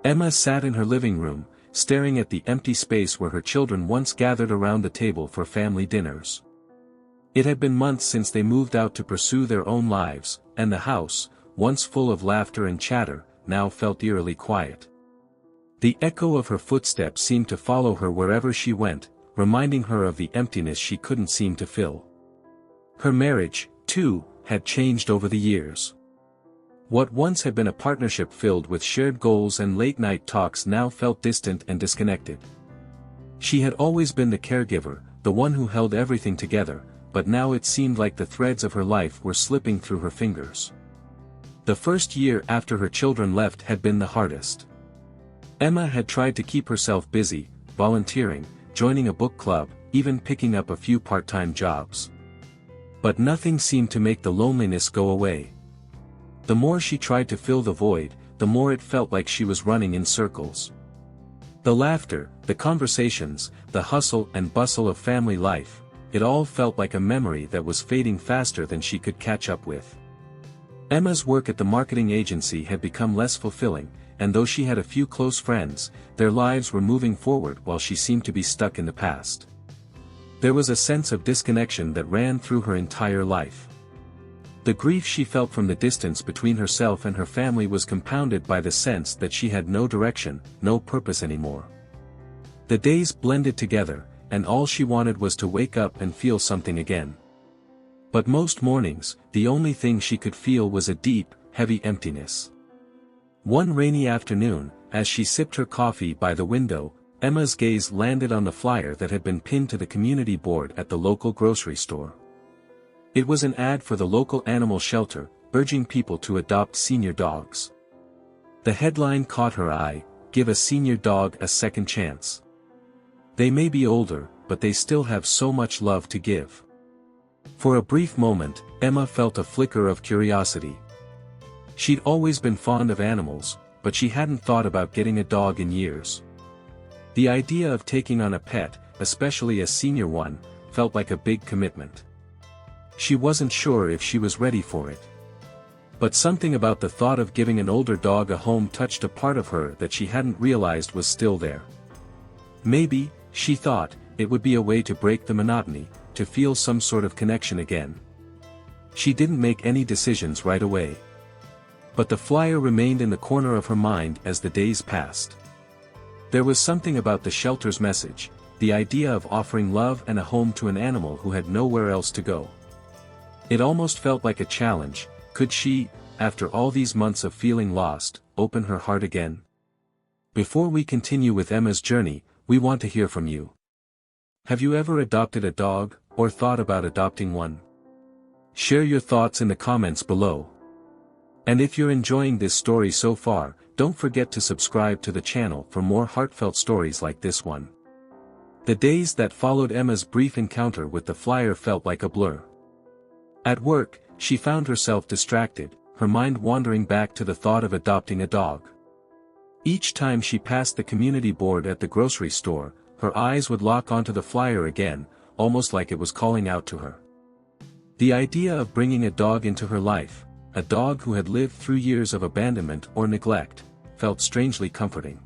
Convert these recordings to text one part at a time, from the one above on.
Emma sat in her living room, staring at the empty space where her children once gathered around the table for family dinners. It had been months since they moved out to pursue their own lives, and the house, once full of laughter and chatter, now felt eerily quiet. The echo of her footsteps seemed to follow her wherever she went, reminding her of the emptiness she couldn't seem to fill. Her marriage, too, had changed over the years. What once had been a partnership filled with shared goals and late-night talks now felt distant and disconnected. She had always been the caregiver, the one who held everything together, but now it seemed like the threads of her life were slipping through her fingers. The first year after her children left had been the hardest. Emma had tried to keep herself busy, volunteering, joining a book club, even picking up a few part-time jobs. But nothing seemed to make the loneliness go away. The more she tried to fill the void, the more it felt like she was running in circles. The laughter, the conversations, the hustle and bustle of family life, it all felt like a memory that was fading faster than she could catch up with. Emma's work at the marketing agency had become less fulfilling, and though she had a few close friends, their lives were moving forward while she seemed to be stuck in the past. There was a sense of disconnection that ran through her entire life. The grief she felt from the distance between herself and her family was compounded by the sense that she had no direction, no purpose anymore. The days blended together, and all she wanted was to wake up and feel something again. But most mornings, the only thing she could feel was a deep, heavy emptiness. One rainy afternoon, as she sipped her coffee by the window, Emma's gaze landed on the flyer that had been pinned to the community board at the local grocery store. It was an ad for the local animal shelter, urging people to adopt senior dogs. The headline caught her eye: "Give a senior dog a second chance. They may be older, but they still have so much love to give." For a brief moment, Emma felt a flicker of curiosity. She'd always been fond of animals, but she hadn't thought about getting a dog in years. The idea of taking on a pet, especially a senior one, felt like a big commitment. She wasn't sure if she was ready for it. But something about the thought of giving an older dog a home touched a part of her that she hadn't realized was still there. Maybe, she thought, it would be a way to break the monotony, to feel some sort of connection again. She didn't make any decisions right away. But the flyer remained in the corner of her mind as the days passed. There was something about the shelter's message, the idea of offering love and a home to an animal who had nowhere else to go. It almost felt like a challenge. Could she, after all these months of feeling lost, open her heart again? Before we continue with Emma's journey, we want to hear from you. Have you ever adopted a dog, or thought about adopting one? Share your thoughts in the comments below. And if you're enjoying this story so far, don't forget to subscribe to the channel for more heartfelt stories like this one. The days that followed Emma's brief encounter with the flyer felt like a blur. At work, she found herself distracted, her mind wandering back to the thought of adopting a dog. Each time she passed the community board at the grocery store, her eyes would lock onto the flyer again, almost like it was calling out to her. The idea of bringing a dog into her life, a dog who had lived through years of abandonment or neglect, felt strangely comforting.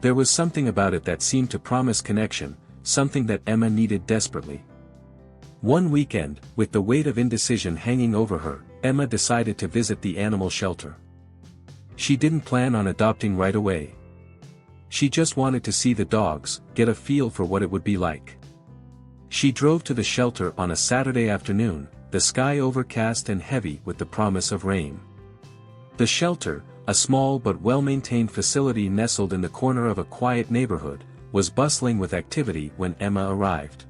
There was something about it that seemed to promise connection, something that Emma needed desperately. One weekend, with the weight of indecision hanging over her, Emma decided to visit the animal shelter. She didn't plan on adopting right away. She just wanted to see the dogs, get a feel for what it would be like. She drove to the shelter on a Saturday afternoon, the sky overcast and heavy with the promise of rain. The shelter, a small but well-maintained facility nestled in the corner of a quiet neighborhood, was bustling with activity when Emma arrived.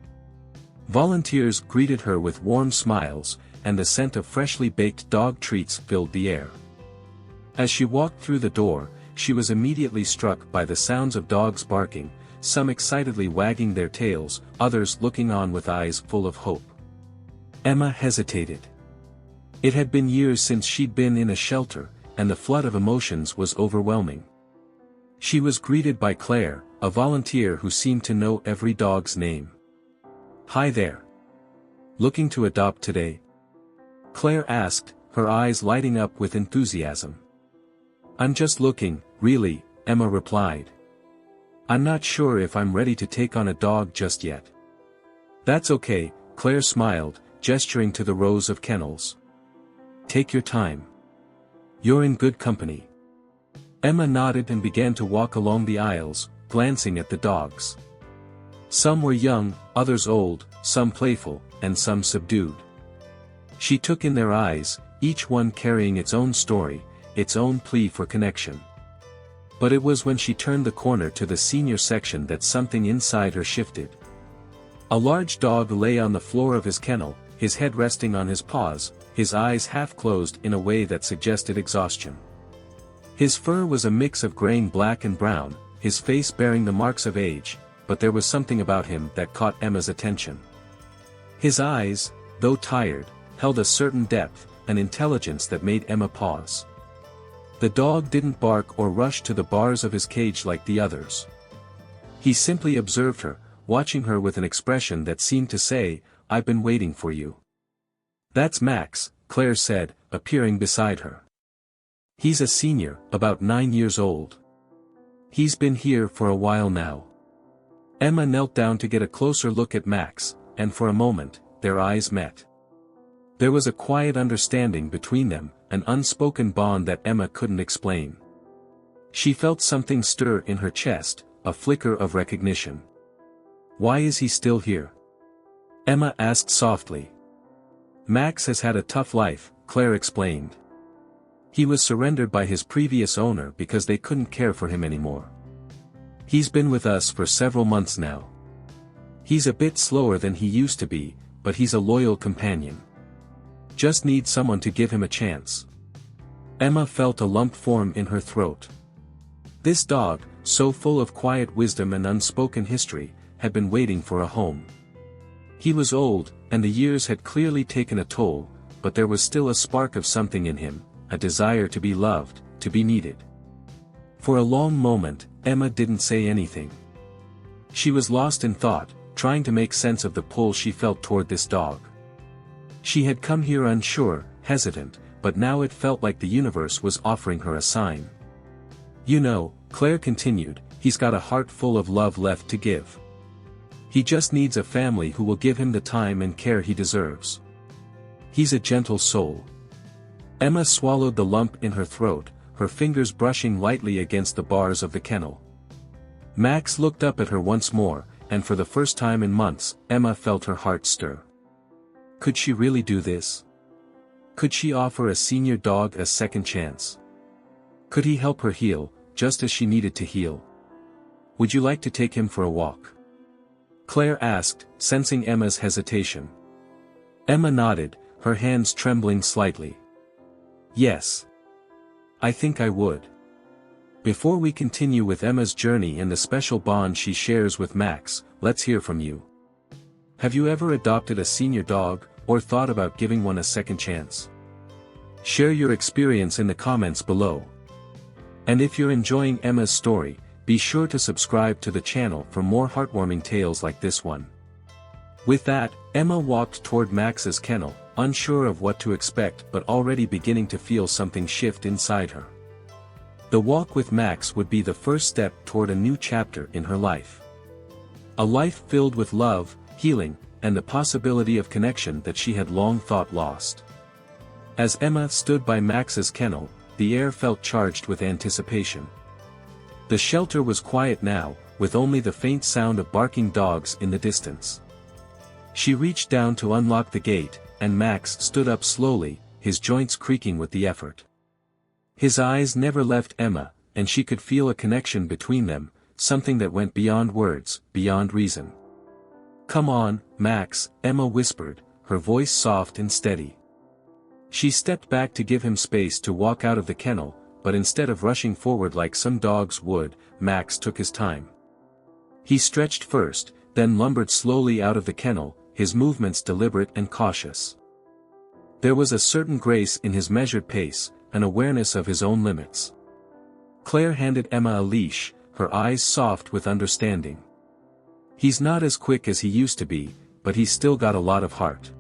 Volunteers greeted her with warm smiles, and the scent of freshly baked dog treats filled the air. As she walked through the door, she was immediately struck by the sounds of dogs barking, some excitedly wagging their tails, others looking on with eyes full of hope. Emma hesitated. It had been years since she'd been in a shelter, and the flood of emotions was overwhelming. She was greeted by Claire, a volunteer who seemed to know every dog's name. "Hi there. Looking to adopt today?" Claire asked, her eyes lighting up with enthusiasm. "I'm just looking, really," Emma replied. I'm not sure if I'm ready to take on a dog just yet. That's okay, Claire smiled, gesturing to the rows of kennels. Take your time. You're in good company. Emma nodded and began to walk along the aisles, glancing at the dogs. Some were young, others old, some playful, and some subdued. She took in their eyes, each one carrying its own story, its own plea for connection. But it was when she turned the corner to the senior section that something inside her shifted. A large dog lay on the floor of his kennel, his head resting on his paws, his eyes half closed in a way that suggested exhaustion. His fur was a mix of graying black and brown, his face bearing the marks of age, but there was something about him that caught Emma's attention. His eyes, though tired, held a certain depth, an intelligence that made Emma pause. The dog didn't bark or rush to the bars of his cage like the others. He simply observed her, watching her with an expression that seemed to say, I've been waiting for you. That's Max, Claire said, appearing beside her. He's a senior, about 9 years old. He's been here for a while now. Emma knelt down to get a closer look at Max, and for a moment, their eyes met. There was a quiet understanding between them, an unspoken bond that Emma couldn't explain. She felt something stir in her chest, a flicker of recognition. Why is he still here? Emma asked softly. Max has had a tough life, Claire explained. He was surrendered by his previous owner because they couldn't care for him anymore. He's been with us for several months now. He's a bit slower than he used to be, but he's a loyal companion. Just needs someone to give him a chance. Emma felt a lump form in her throat. This dog, so full of quiet wisdom and unspoken history, had been waiting for a home. He was old, and the years had clearly taken a toll, but there was still a spark of something in him, a desire to be loved, to be needed. For a long moment, Emma didn't say anything. She was lost in thought, trying to make sense of the pull she felt toward this dog. She had come here unsure, hesitant, but now it felt like the universe was offering her a sign. You know, Claire continued, he's got a heart full of love left to give. He just needs a family who will give him the time and care he deserves. He's a gentle soul. Emma swallowed the lump in her throat, her fingers brushing lightly against the bars of the kennel. Max looked up at her once more, and for the first time in months, Emma felt her heart stir. Could she really do this? Could she offer a senior dog a second chance? Could he help her heal, just as she needed to heal? Would you like to take him for a walk? Claire asked, sensing Emma's hesitation. Emma nodded, her hands trembling slightly. Yes. I think I would. Before we continue with Emma's journey and the special bond she shares with Max, let's hear from you. Have you ever adopted a senior dog, or thought about giving one a second chance? Share your experience in the comments below. And if you're enjoying Emma's story, be sure to subscribe to the channel for more heartwarming tales like this one. With that, Emma walked toward Max's kennel, unsure of what to expect but already beginning to feel something shift inside her. The walk with Max would be the first step toward a new chapter in her life. A life filled with love, healing, and the possibility of connection that she had long thought lost. As Emma stood by Max's kennel, the air felt charged with anticipation. The shelter was quiet now, with only the faint sound of barking dogs in the distance. She reached down to unlock the gate, and Max stood up slowly, his joints creaking with the effort. His eyes never left Emma, and she could feel a connection between them, something that went beyond words, beyond reason. Come on, Max, Emma whispered, her voice soft and steady. She stepped back to give him space to walk out of the kennel, but instead of rushing forward like some dogs would, Max took his time. He stretched first, then lumbered slowly out of the kennel, his movements deliberate and cautious. There was a certain grace in his measured pace, an awareness of his own limits. Claire handed Emma a leash, her eyes soft with understanding. He's not as quick as he used to be, but he's still got a lot of heart.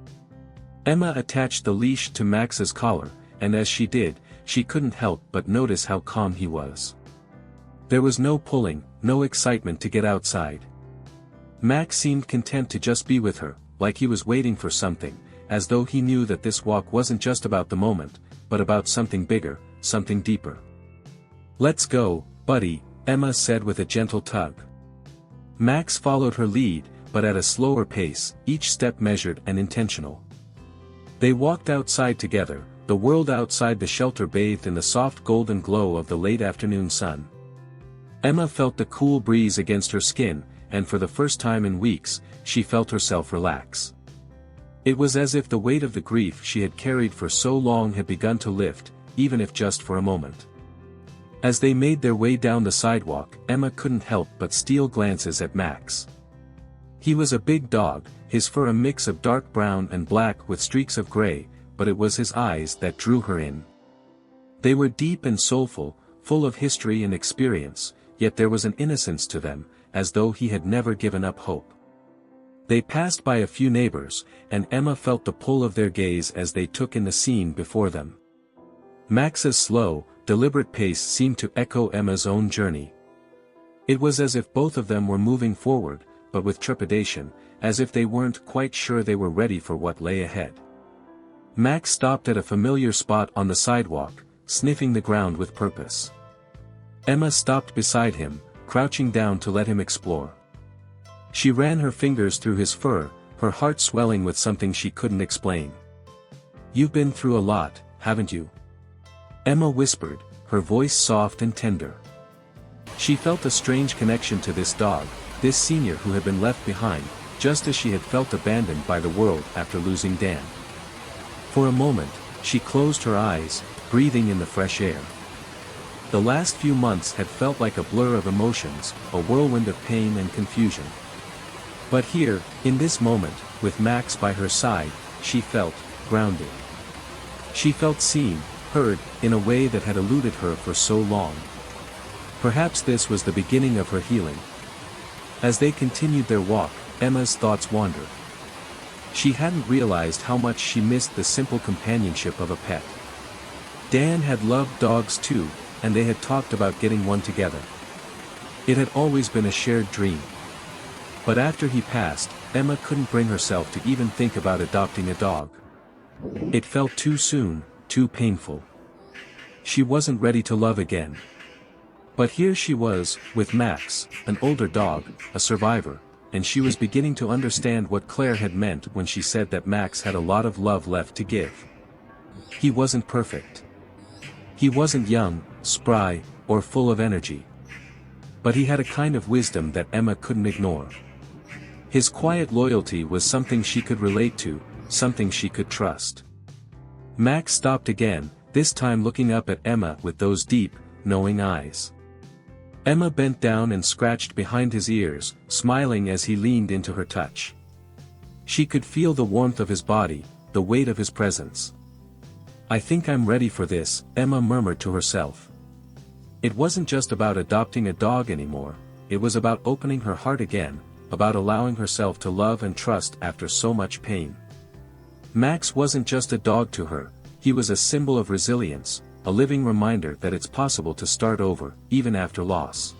Emma attached the leash to Max's collar, and as she did, she couldn't help but notice how calm he was. There was no pulling, no excitement to get outside. Max seemed content to just be with her, like he was waiting for something, as though he knew that this walk wasn't just about the moment, but about something bigger, something deeper. "Let's go, buddy," Emma said with a gentle tug. Max followed her lead, but at a slower pace, each step measured and intentional. They walked outside together, the world outside the shelter bathed in the soft golden glow of the late afternoon sun. Emma felt the cool breeze against her skin, and for the first time in weeks, she felt herself relax. It was as if the weight of the grief she had carried for so long had begun to lift, even if just for a moment. As they made their way down the sidewalk, Emma couldn't help but steal glances at Max. He was a big dog, his fur a mix of dark brown and black with streaks of gray, but it was his eyes that drew her in. They were deep and soulful, full of history and experience, yet there was an innocence to them, as though he had never given up hope. They passed by a few neighbors, and Emma felt the pull of their gaze as they took in the scene before them. Max's slow, deliberate pace seemed to echo Emma's own journey. It was as if both of them were moving forward, but with trepidation, as if they weren't quite sure they were ready for what lay ahead. Max stopped at a familiar spot on the sidewalk, sniffing the ground with purpose. Emma stopped beside him, crouching down to let him explore. She ran her fingers through his fur, her heart swelling with something she couldn't explain. "You've been through a lot, haven't you?" Emma whispered, her voice soft and tender. She felt a strange connection to this dog, this senior who had been left behind, just as she had felt abandoned by the world after losing Dan. For a moment, she closed her eyes, breathing in the fresh air. The last few months had felt like a blur of emotions, a whirlwind of pain and confusion. But here, in this moment, with Max by her side, she felt grounded. She felt seen, heard, in a way that had eluded her for so long. Perhaps this was the beginning of her healing. As they continued their walk, Emma's thoughts wandered. She hadn't realized how much she missed the simple companionship of a pet. Dan had loved dogs too, and they had talked about getting one together. It had always been a shared dream. But after he passed, Emma couldn't bring herself to even think about adopting a dog. It felt too soon, too painful. She wasn't ready to love again. But here she was, with Max, an older dog, a survivor, and she was beginning to understand what Claire had meant when she said that Max had a lot of love left to give. He wasn't perfect. He wasn't young, spry, or full of energy. But he had a kind of wisdom that Emma couldn't ignore. His quiet loyalty was something she could relate to, something she could trust. Max stopped again, this time looking up at Emma with those deep, knowing eyes. Emma bent down and scratched behind his ears, smiling as he leaned into her touch. She could feel the warmth of his body, the weight of his presence. "I think I'm ready for this," Emma murmured to herself. It wasn't just about adopting a dog anymore, it was about opening her heart again, about allowing herself to love and trust after so much pain. Max wasn't just a dog to her, he was a symbol of resilience, a living reminder that it's possible to start over, even after loss.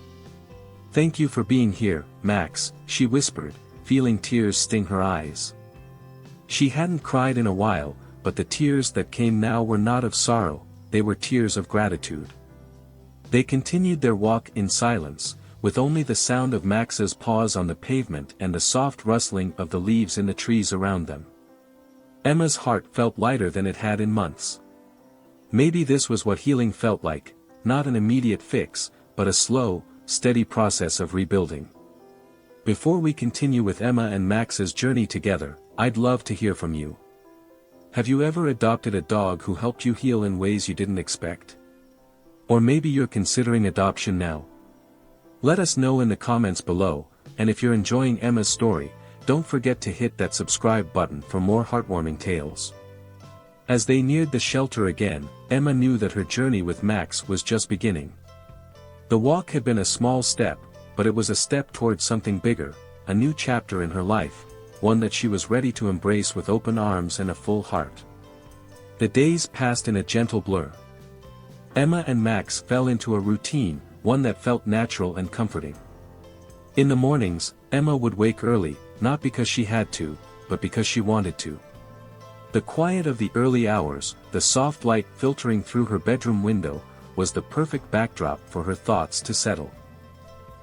"Thank you for being here, Max," she whispered, feeling tears sting her eyes. She hadn't cried in a while, but the tears that came now were not of sorrow, they were tears of gratitude. They continued their walk in silence, with only the sound of Max's paws on the pavement and the soft rustling of the leaves in the trees around them. Emma's heart felt lighter than it had in months. Maybe this was what healing felt like, not an immediate fix, but a slow, steady process of rebuilding. Before we continue with Emma and Max's journey together, I'd love to hear from you. Have you ever adopted a dog who helped you heal in ways you didn't expect? Or maybe you're considering adoption now. Let us know in the comments below, and if you're enjoying Emma's story, don't forget to hit that subscribe button for more heartwarming tales. As they neared the shelter again, Emma knew that her journey with Max was just beginning. The walk had been a small step, but it was a step towards something bigger, a new chapter in her life, one that she was ready to embrace with open arms and a full heart. The days passed in a gentle blur. Emma and Max fell into a routine, one that felt natural and comforting. In the mornings, Emma would wake early, not because she had to, but because she wanted to. The quiet of the early hours, the soft light filtering through her bedroom window, was the perfect backdrop for her thoughts to settle.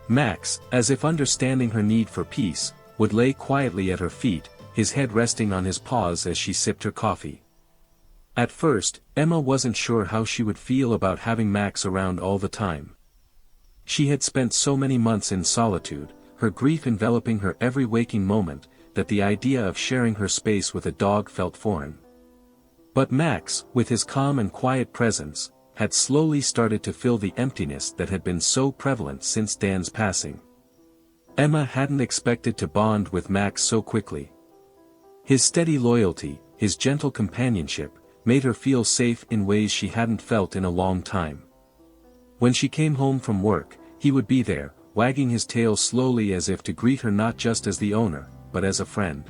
Max, as if understanding her need for peace, would lay quietly at her feet, his head resting on his paws as she sipped her coffee. At first, Emma wasn't sure how she would feel about having Max around all the time. She had spent so many months in solitude, her grief enveloping her every waking moment, that the idea of sharing her space with a dog felt foreign. But Max, with his calm and quiet presence, had slowly started to fill the emptiness that had been so prevalent since Dan's passing. Emma hadn't expected to bond with Max so quickly. His steady loyalty, his gentle companionship, made her feel safe in ways she hadn't felt in a long time. When she came home from work, he would be there, wagging his tail slowly as if to greet her not just as the owner, but as a friend.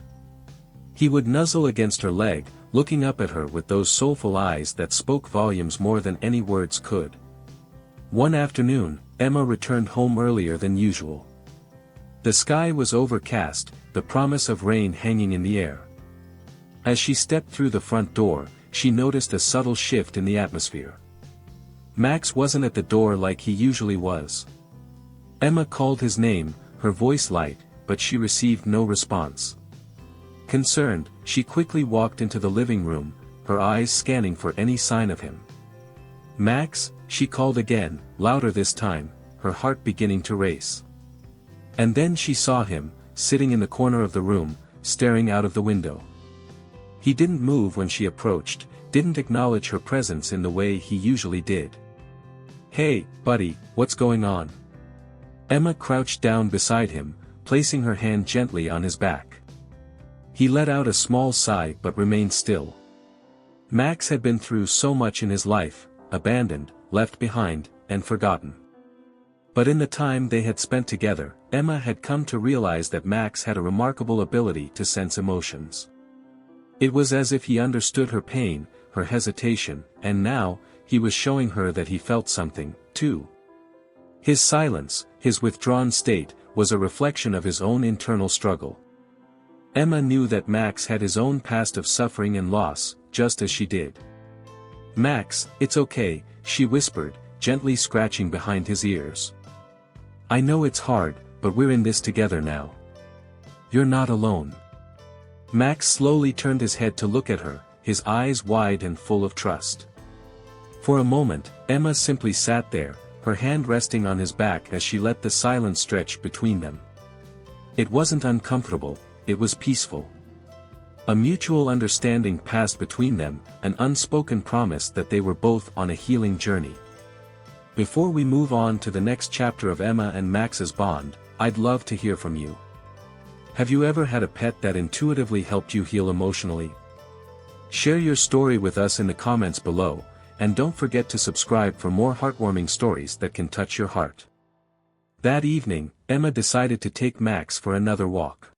He would nuzzle against her leg, looking up at her with those soulful eyes that spoke volumes more than any words could. One afternoon, Emma returned home earlier than usual. The sky was overcast, the promise of rain hanging in the air. As she stepped through the front door, she noticed a subtle shift in the atmosphere. Max wasn't at the door like he usually was. Emma called his name, her voice light, but she received no response. Concerned, she quickly walked into the living room, her eyes scanning for any sign of him. "Max," she called again, louder this time, her heart beginning to race. And then she saw him, sitting in the corner of the room, staring out of the window. He didn't move when she approached, didn't acknowledge her presence in the way he usually did. "Hey, buddy, what's going on?" Emma crouched down beside him, placing her hand gently on his back. He let out a small sigh but remained still. Max had been through so much in his life, abandoned, left behind, and forgotten. But in the time they had spent together, Emma had come to realize that Max had a remarkable ability to sense emotions. It was as if he understood her pain, her hesitation, and now, he was showing her that he felt something, too. His silence, his withdrawn state, was a reflection of his own internal struggle. Emma knew that Max had his own past of suffering and loss, just as she did. "Max, it's okay," she whispered, gently scratching behind his ears. "I know it's hard, but we're in this together now. You're not alone." Max slowly turned his head to look at her, his eyes wide and full of trust. For a moment, Emma simply sat there, her hand resting on his back as she let the silence stretch between them. It wasn't uncomfortable, it was peaceful. A mutual understanding passed between them, an unspoken promise that they were both on a healing journey. Before we move on to the next chapter of Emma and Max's bond, I'd love to hear from you. Have you ever had a pet that intuitively helped you heal emotionally? Share your story with us in the comments below, and don't forget to subscribe for more heartwarming stories that can touch your heart. That evening, Emma decided to take Max for another walk.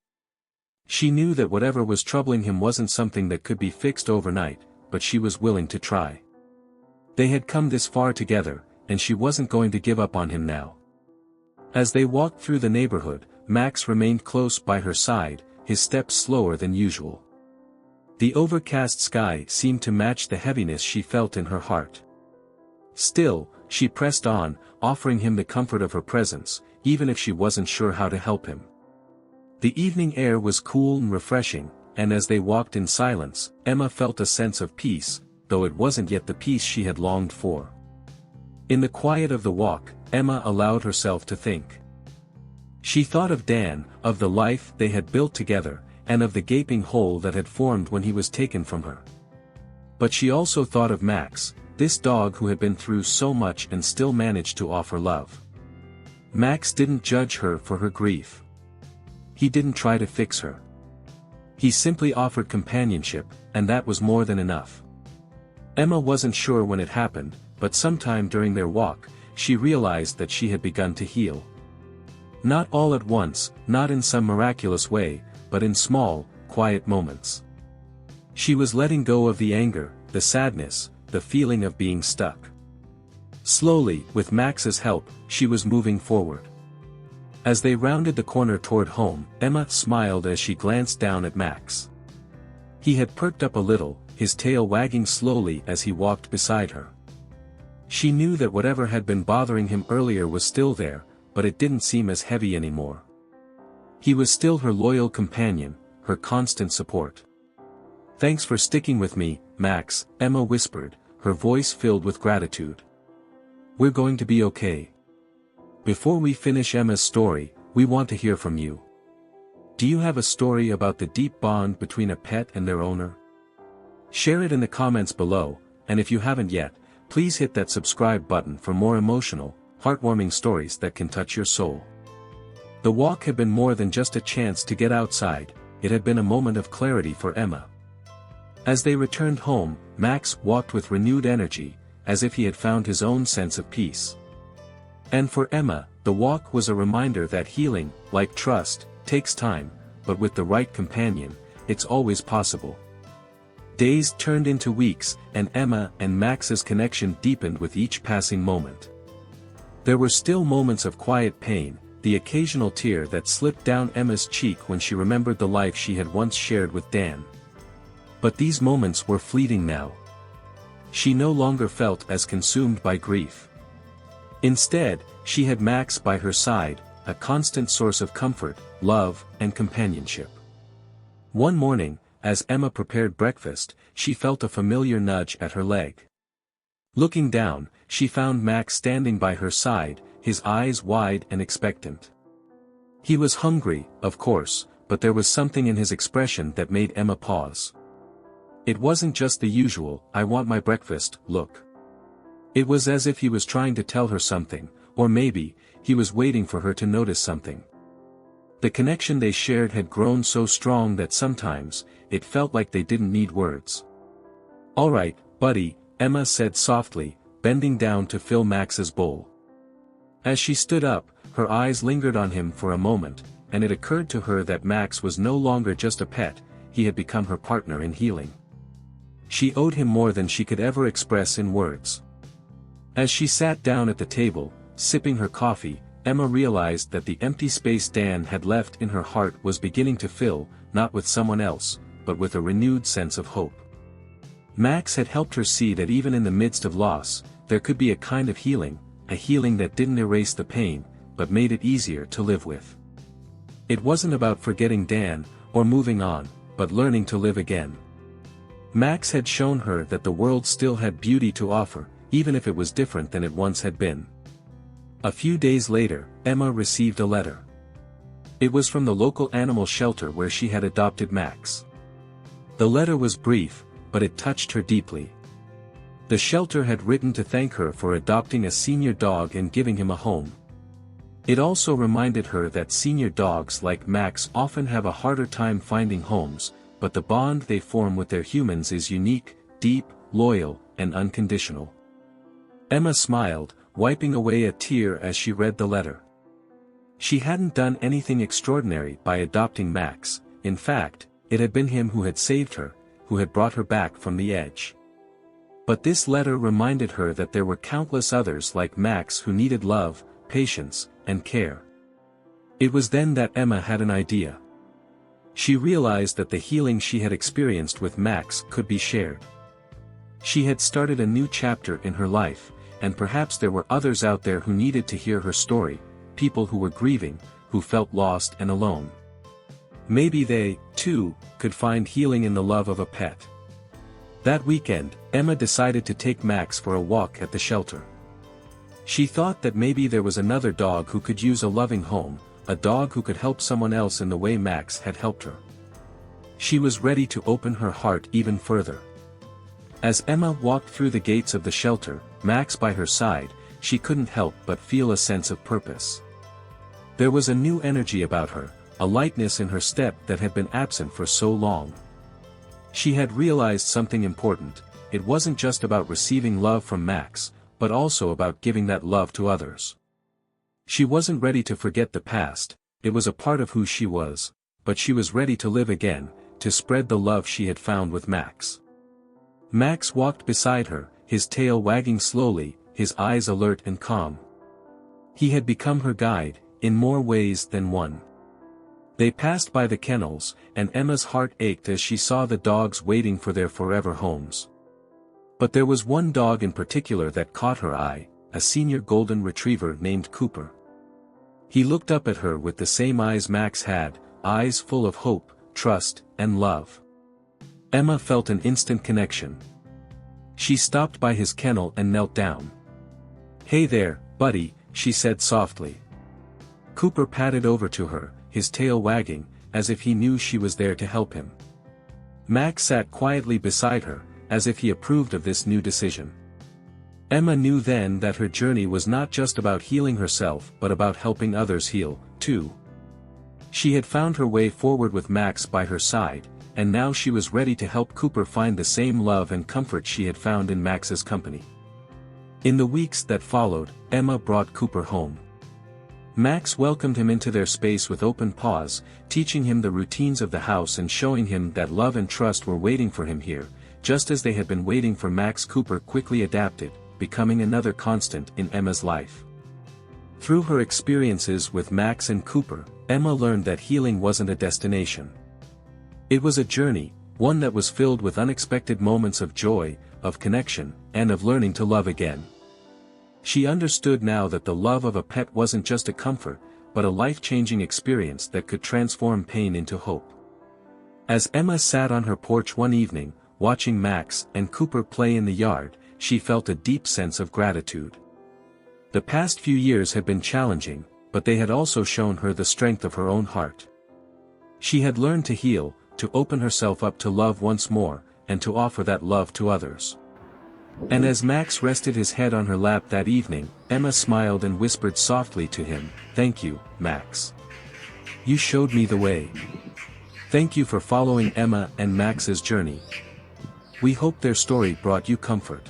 She knew that whatever was troubling him wasn't something that could be fixed overnight, but she was willing to try. They had come this far together, and she wasn't going to give up on him now. As they walked through the neighborhood, Max remained close by her side, his steps slower than usual. The overcast sky seemed to match the heaviness she felt in her heart. Still, she pressed on, offering him the comfort of her presence, even if she wasn't sure how to help him. The evening air was cool and refreshing, and as they walked in silence, Emma felt a sense of peace, though it wasn't yet the peace she had longed for. In the quiet of the walk, Emma allowed herself to think. She thought of Dan, of the life they had built together, and of the gaping hole that had formed when he was taken from her. But she also thought of Max, this dog who had been through so much and still managed to offer love. Max didn't judge her for her grief. He didn't try to fix her. He simply offered companionship, and that was more than enough. Emma wasn't sure when it happened, but sometime during their walk, she realized that she had begun to heal. Not all at once, not in some miraculous way, but in small, quiet moments. She was letting go of the anger, the sadness, the feeling of being stuck. Slowly, with Max's help, she was moving forward. As they rounded the corner toward home, Emma smiled as she glanced down at Max. He had perked up a little, his tail wagging slowly as he walked beside her. She knew that whatever had been bothering him earlier was still there, but it didn't seem as heavy anymore. He was still her loyal companion, her constant support. "Thanks for sticking with me, Max," Emma whispered, her voice filled with gratitude. "We're going to be okay." Before we finish Emma's story, we want to hear from you. Do you have a story about the deep bond between a pet and their owner? Share it in the comments below, and if you haven't yet, please hit that subscribe button for more emotional, heartwarming stories that can touch your soul. The walk had been more than just a chance to get outside, it had been a moment of clarity for Emma. As they returned home, Max walked with renewed energy, as if he had found his own sense of peace. And for Emma, the walk was a reminder that healing, like trust, takes time, but with the right companion, it's always possible. Days turned into weeks, and Emma and Max's connection deepened with each passing moment. There were still moments of quiet pain, the occasional tear that slipped down Emma's cheek when she remembered the life she had once shared with Dan. But these moments were fleeting now. She no longer felt as consumed by grief. Instead, she had Max by her side, a constant source of comfort, love, and companionship. One morning, as Emma prepared breakfast, she felt a familiar nudge at her leg. Looking down, she found Max standing by her side, his eyes wide and expectant. He was hungry, of course, but there was something in his expression that made Emma pause. It wasn't just the usual, "I want my breakfast" look. It was as if he was trying to tell her something, or maybe, he was waiting for her to notice something. The connection they shared had grown so strong that sometimes, it felt like they didn't need words. "All right, buddy," Emma said softly, bending down to fill Max's bowl. As she stood up, her eyes lingered on him for a moment, and it occurred to her that Max was no longer just a pet, he had become her partner in healing. She owed him more than she could ever express in words. As she sat down at the table, sipping her coffee, Emma realized that the empty space Dan had left in her heart was beginning to fill, not with someone else, but with a renewed sense of hope. Max had helped her see that even in the midst of loss, there could be a kind of healing, a healing that didn't erase the pain, but made it easier to live with. It wasn't about forgetting Dan, or moving on, but learning to live again. Max had shown her that the world still had beauty to offer, even if it was different than it once had been. A few days later, Emma received a letter. It was from the local animal shelter where she had adopted Max. The letter was brief, but it touched her deeply. The shelter had written to thank her for adopting a senior dog and giving him a home. It also reminded her that senior dogs like Max often have a harder time finding homes, but the bond they form with their humans is unique, deep, loyal, and unconditional. Emma smiled, wiping away a tear as she read the letter. She hadn't done anything extraordinary by adopting Max, in fact, it had been him who had saved her, who had brought her back from the edge. But this letter reminded her that there were countless others like Max who needed love, patience, and care. It was then that Emma had an idea. She realized that the healing she had experienced with Max could be shared. She had started a new chapter in her life, and perhaps there were others out there who needed to hear her story, people who were grieving, who felt lost and alone. Maybe they, too, could find healing in the love of a pet. That weekend, Emma decided to take Max for a walk at the shelter. She thought that maybe there was another dog who could use a loving home, a dog who could help someone else in the way Max had helped her. She was ready to open her heart even further. As Emma walked through the gates of the shelter, Max by her side, she couldn't help but feel a sense of purpose. There was a new energy about her, a lightness in her step that had been absent for so long. She had realized something important, it wasn't just about receiving love from Max, but also about giving that love to others. She wasn't ready to forget the past, it was a part of who she was, but she was ready to live again, to spread the love she had found with Max. Max walked beside her, his tail wagging slowly, his eyes alert and calm. He had become her guide, in more ways than one. They passed by the kennels, and Emma's heart ached as she saw the dogs waiting for their forever homes. But there was one dog in particular that caught her eye, a senior golden retriever named Cooper. He looked up at her with the same eyes Max had, eyes full of hope, trust, and love. Emma felt an instant connection. She stopped by his kennel and knelt down. "Hey there, buddy," she said softly. Cooper padded over to her, his tail wagging, as if he knew she was there to help him. Max sat quietly beside her, as if he approved of this new decision. Emma knew then that her journey was not just about healing herself but about helping others heal, too. She had found her way forward with Max by her side, and now she was ready to help Cooper find the same love and comfort she had found in Max's company. In the weeks that followed, Emma brought Cooper home. Max welcomed him into their space with open paws, teaching him the routines of the house and showing him that love and trust were waiting for him here, just as they had been waiting for Max. Cooper quickly adapted, becoming another constant in Emma's life. Through her experiences with Max and Cooper, Emma learned that healing wasn't a destination. It was a journey, one that was filled with unexpected moments of joy, of connection, and of learning to love again. She understood now that the love of a pet wasn't just a comfort, but a life-changing experience that could transform pain into hope. As Emma sat on her porch one evening, watching Max and Cooper play in the yard, she felt a deep sense of gratitude. The past few years had been challenging, but they had also shown her the strength of her own heart. She had learned to heal, to open herself up to love once more, and to offer that love to others. And as Max rested his head on her lap that evening, Emma smiled and whispered softly to him, "Thank you, Max. You showed me the way." Thank you for following Emma and Max's journey. We hope their story brought you comfort.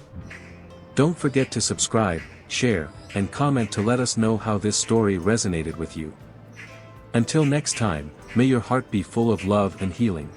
Don't forget to subscribe, share, and comment to let us know how this story resonated with you. Until next time, may your heart be full of love and healing.